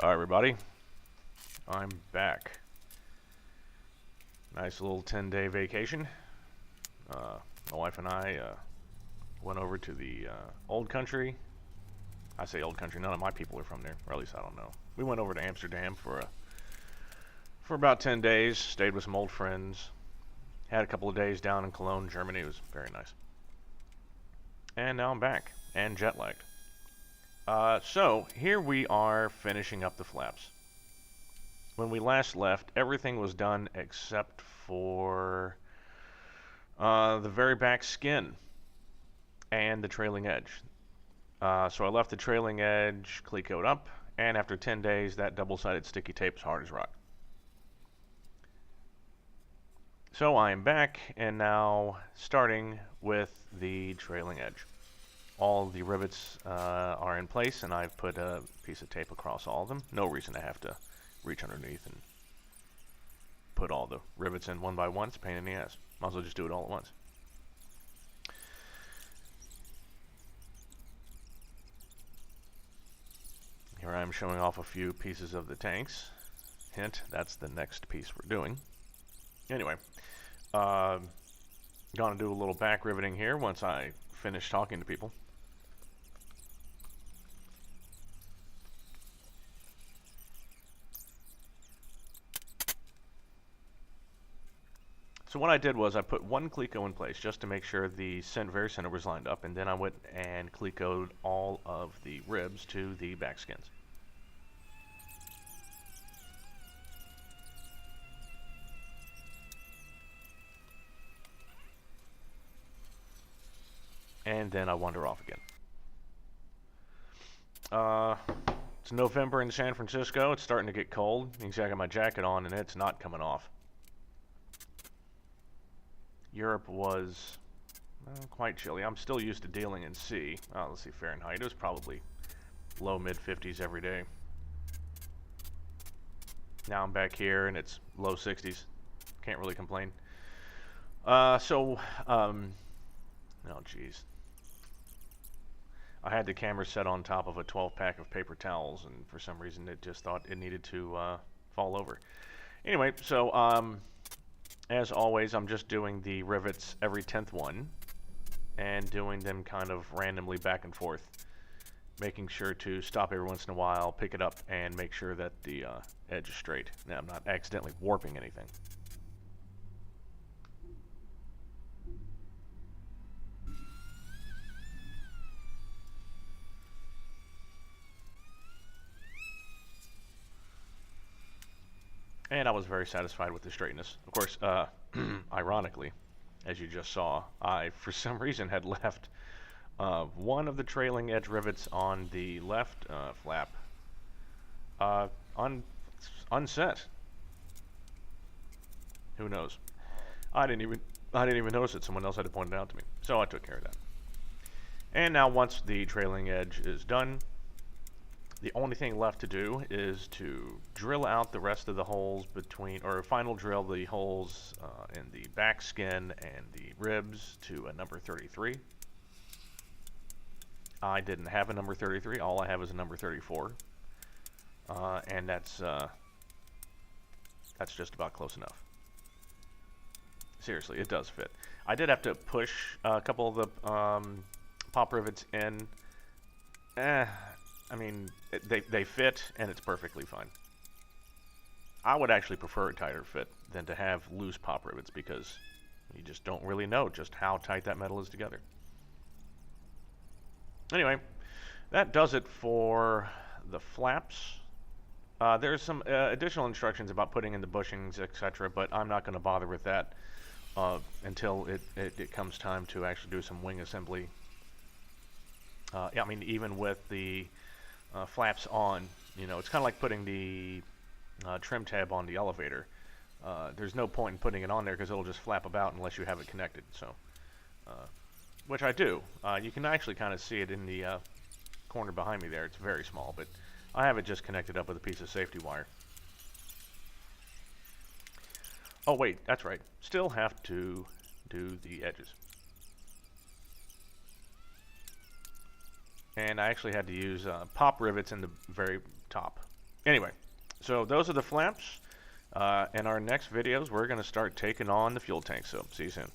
Hi everybody, I'm back. Nice little 10-day vacation. My wife and I went over to the old country. I say old country, none of my people are from there, or at least I don't know. We went over to Amsterdam for about 10 days, stayed with some old friends, had a couple of days down in Cologne, Germany. It was very nice. And now I'm back, and jet lagged. So here we are finishing up the flaps. When we last left, everything was done except for the very back skin and the trailing edge. So I left the trailing edge cleat-coat up, and after 10 days, that double-sided sticky tape is hard as rock. So I am back, and now starting with the trailing edge. All the rivets are in place, and I've put a piece of tape across all of them. No reason to have to reach underneath and put all the rivets in one by one. It's a pain in the ass. Might as well just do it all at once. Here I am showing off a few pieces of the tanks. Hint, that's the next piece we're doing. Anyway, gonna do a little back riveting here once I finish talking to people. So what I did was I put one cleco in place just to make sure the very center was lined up, and then I went and clecoed all of the ribs to the back skins. And then I wander off again. It's November in San Francisco. It's starting to get cold. You can see I got my jacket on and it's not coming off. Europe was quite chilly. I'm still used to dealing in C. Let's see, Fahrenheit. It was probably low mid 50s every day. Now I'm back here and it's low 60s. Can't really complain. Oh geez. I had the camera set on top of a 12-pack of paper towels, and for some reason it just thought it needed to fall over. Anyway, so as always, I'm just doing the rivets every 10th one and doing them kind of randomly back and forth, making sure to stop every once in a while, pick it up, and make sure that the edge is straight. Now, I'm not accidentally warping anything. And I was very satisfied with the straightness. Of course, ironically, as you just saw, I, for some reason, had left one of the trailing edge rivets on the left flap unset. Who knows? I didn't even notice it. Someone else had to point it out to me. So I took care of that. And now once the trailing edge is done, the only thing left to do is to drill out the rest of the holes between, or final drill the holes in the back skin and the ribs to a number 33. I didn't have a number 33. All I have is a number 34. And that's just about close enough. Seriously, it does fit. I did have to push a couple of the pop rivets in. I mean, they fit, and it's perfectly fine. I would actually prefer a tighter fit than to have loose pop rivets because you just don't really know just how tight that metal is together. Anyway, that does it for the flaps. There's some additional instructions about putting in the bushings, etc., but I'm not going to bother with that until it comes time to actually do some wing assembly. I mean, even with the flaps on, you know, it's kind of like putting the trim tab on the elevator. There's no point in putting it on there because it'll just flap about unless you have it connected. So, which I do. You can actually kind of see it in the corner behind me there. It's very small, but I have it just connected up with a piece of safety wire. Oh wait, that's right. Still have to do the edges. And I actually had to use pop rivets in the very top. Anyway, so those are the flaps. In our next videos, we're going to start taking on the fuel tank. So see you soon.